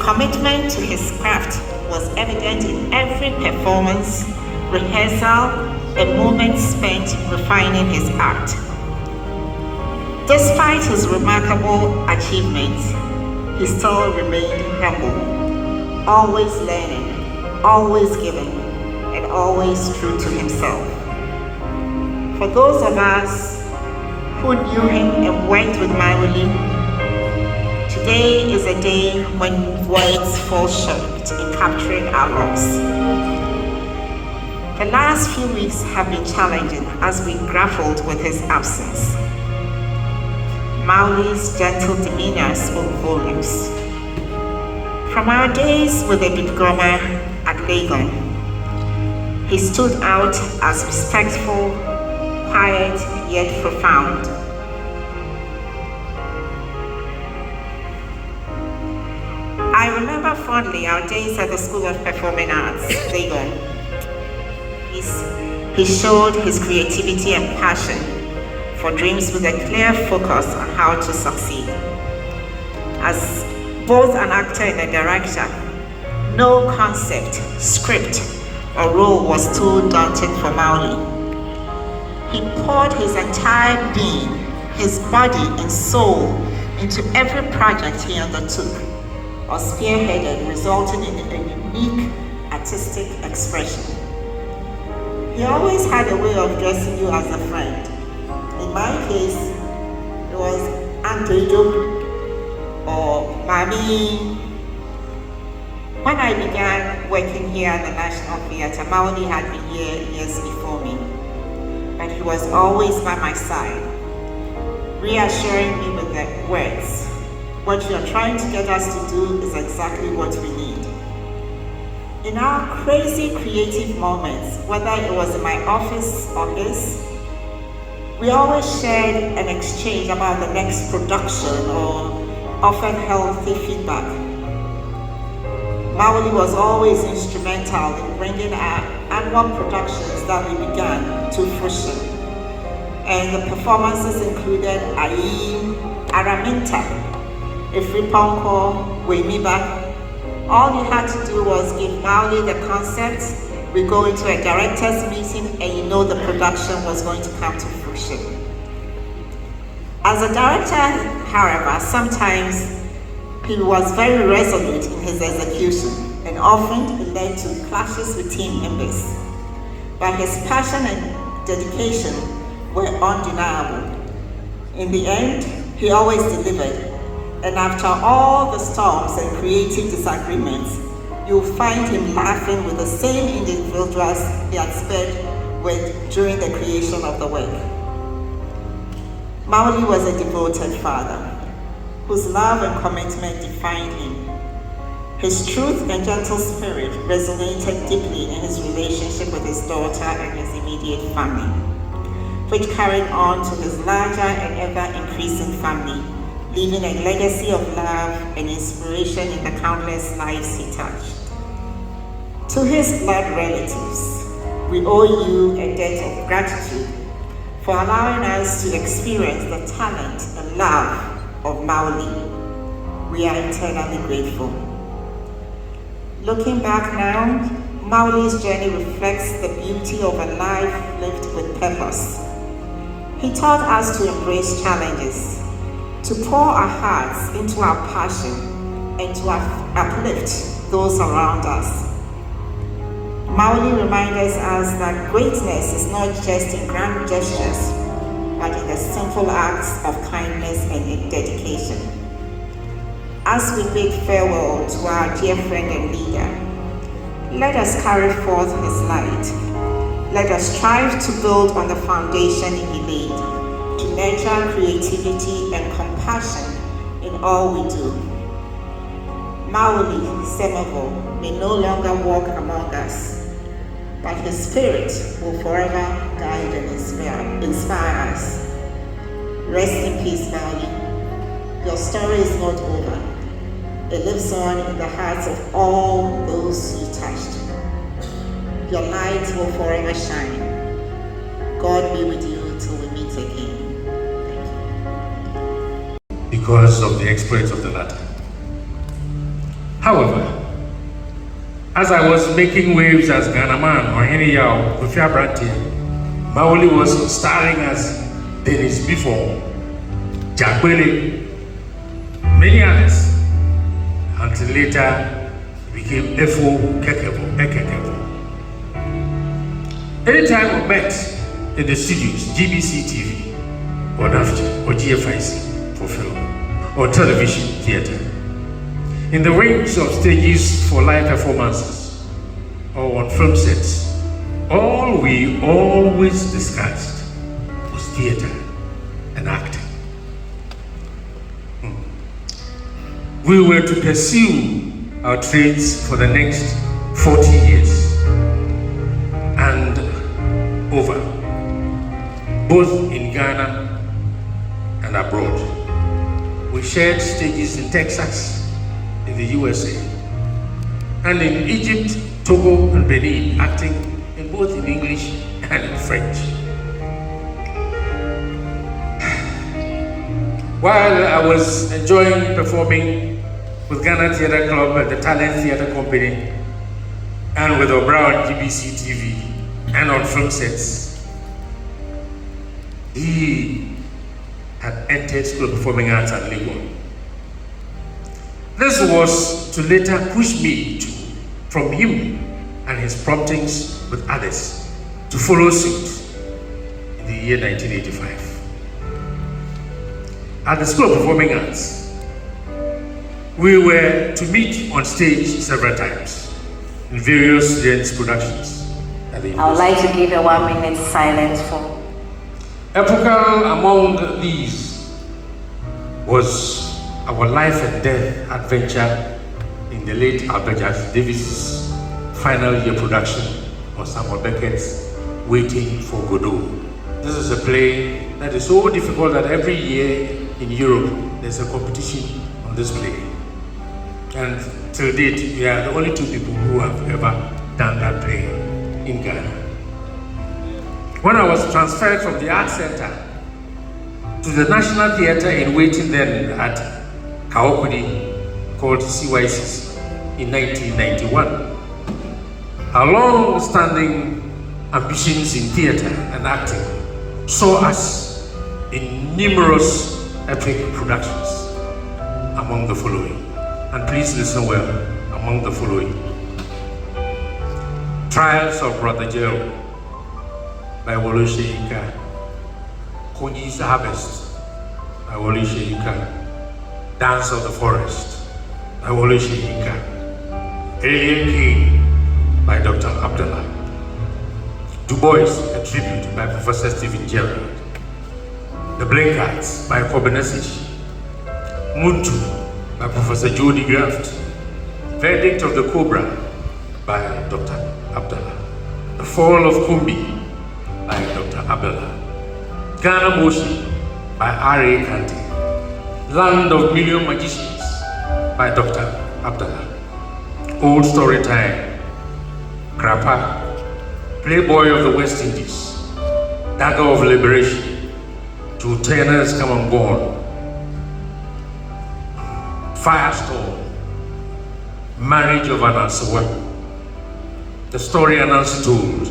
commitment to his craft was evident in every performance, rehearsal, and moment spent refining his art. Despite his remarkable achievements, he still remained humble, always learning, always giving, and always true to himself. For those of us who knew him and worked with Mawule, today is a day when words fall short in capturing our loss. The last few weeks have been challenging as we grappled with his absence. Mawule's gentle demeanor spoke volumes. From our days with the beat drummer at Legon, he stood out as respectful, quiet, yet profound. I remember fondly our days at the School of Performing Arts, Legon. He showed his creativity and passion for dreams with a clear focus on how to succeed. As both an actor and a director, no concept, script, or role was too daunting for Mawule. He poured his entire being, his body and soul into every project he undertook or spearheaded, resulting in a unique artistic expression. He always had a way of dressing you as a friend. In my case, it was Auntie Jo or Mami. When I began working here at the National Theatre, Mawule had been here years before me, but he was always by my side, reassuring me with the words, "What you're trying to get us to do is exactly what we need." In our crazy creative moments, whether it was in my office or his, we always shared an exchange about the next production or offered healthy feedback. Mawule was always instrumental in bringing our annual productions that we began to fruition. And the performances included Ayi, Araminta, Ifriponko, Wemiba. All you had to do was give Mawule the concept, we go into a director's meeting, and you know the production was going to come to fruition. As a director, however, sometimes he was very resolute in his execution, and often it led to clashes with team members. But his passion and dedication were undeniable. In the end, he always delivered. And after all the storms and creative disagreements, you'll find him laughing with the same individuals he had spent with during the creation of the work. Mawule was a devoted father, whose love and commitment defined him. His truth and gentle spirit resonated deeply in his relationship with his daughter and his immediate family, which carried on to his larger and ever-increasing family, leaving a legacy of love and inspiration in the countless lives he touched. To his blood relatives, we owe you a debt of gratitude for allowing us to experience the talent and love of Mawule. We are eternally grateful. Looking back now, Mawule's journey reflects the beauty of a life lived with purpose. He taught us to embrace challenges, to pour our hearts into our passion, and to uplift those around us. Mawule reminds us that greatness is not just in grand gestures, but in the simple acts of kindness and in dedication. As we bid farewell to our dear friend and leader, let us carry forth his light. Let us strive to build on the foundation he laid, to nurture creativity and compassion in all we do. Mawule, Semevo, may no longer walk among us, but his spirit will forever guide and inspire us. Rest in peace, Mawule. Your story is not over. It lives on in the hearts of all those you touched. Your light will forever shine. God be with you till we meet again. Because of the exploits of the latter. However, as I was making waves as Ghana man or any Yao with Brantia, Mawule was starring as Dennis before, Jack Willie, many others, until later he became Efo Ekekebo. Anytime we met in the studios, GBC TV, or NAFTA, or GFIC for film, or television theatre, in the range of stages for live performances, or on film sets, all we always discussed was theatre and acting. We were to pursue our trades for the next 40 years and over, both in Ghana and abroad. We shared stages in Texas, in the USA, and in Egypt, Togo, and Benin, acting in both in English and in French. While I was enjoying performing with Ghana Theatre Club and the Talent Theatre Company, and with Obra on GBC TV and on film sets, he had entered School of Performing Arts at Lagos. This was to later push me from him and his promptings with others to follow suit in the year 1985. At the School of Performing Arts, we were to meet on stage several times in various students' productions. I would like to give a 1 minute silence for. Epochal among these was our life and death adventure in the late Albert Davis's final year production of Samuel Beckett's Waiting for Godot. This is a play that is so difficult that every year in Europe there's a competition on this play. And till date, we are the only two people who have ever done that play in Ghana. When I was transferred from the Art Center to the National Theatre in Waiting then at Kaokudi, called CYC, in 1991, our long-standing ambitions in theatre and acting saw us in numerous epic productions, among the following. And please listen well, among the following: Trials of Brother Joe by Wole Soyinka, Konyi's Harvest by Wole Soyinka, Dance of the Forest by Wole Soyinka, Alien King by Dr. Abdallah, Du Bois, a tribute by Professor Stephen Gerrard, The Blinkards by Kobenesic, Muntu by Professor Jody Graft, Verdict of the Cobra by Dr. Abdallah, The Fall of Kumbi by Dr. Abdallah, Ghana Moshi by R.A. Kante, Land of Million Magicians by Dr. Abdallah, Old Story Time, Krapa, Playboy of the West Indies, Dagger of Liberation, Two Tenors Come on Board, Firestorm, Marriage of Anansawa, The Story Anansi Told,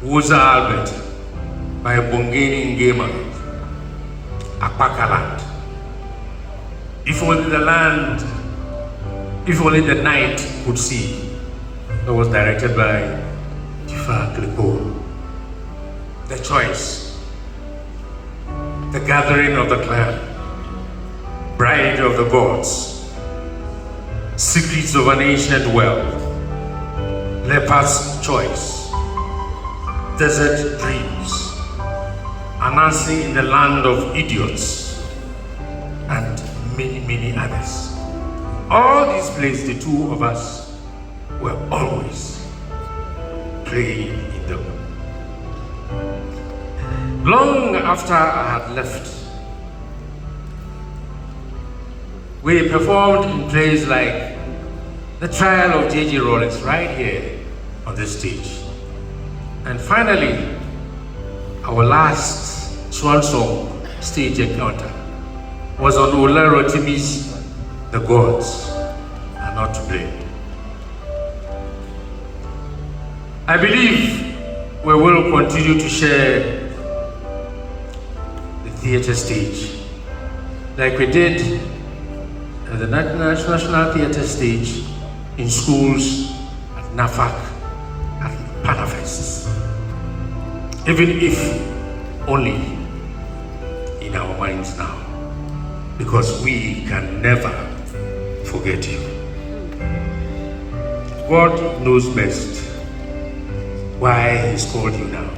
Woza Albert by Bongani Ngema, Apakaland, If Only the Land, If Only the Night Could See, that was directed by Tifa Klipo, The Choice, The Gathering of the Clan, Bride of the Gods, Secrets of an Ancient Well, Leper's Choice, Desert Dreams, Anansi in the Land of Idiots, and many, many others. All these plays, the two of us were always playing in them. Long after I had left, we performed in plays like The Trial of J.J. Rollins right here on this stage. And finally, our last swan song stage encounter was on Ola Rotimi's The Gods not to blame. I believe we will continue to share the theatre stage like we did at the National Theatre stage in schools, at NAFAC, at Panafests. Even if only in our minds now, because we can never forget you. God knows best why He's called you now.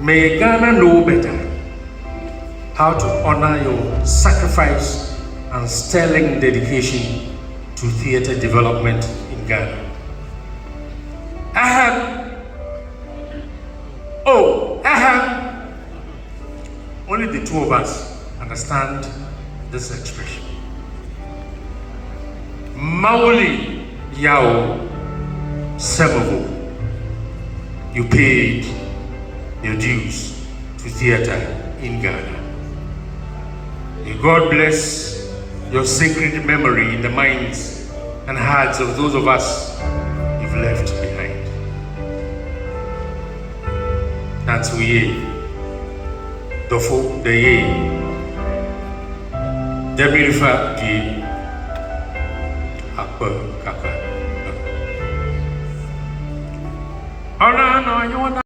May Ghana know better how to honor your sacrifice and sterling dedication to theatre development in Ghana. Only the two of us understand this expression. Mawule Yao Semevo, you paid your dues to theatre in Ghana. May God bless your sacred memory in the minds and hearts of those of us you've left behind. That's we. Dofo de ye. Demirifa di akpa kaka. Oh no, you want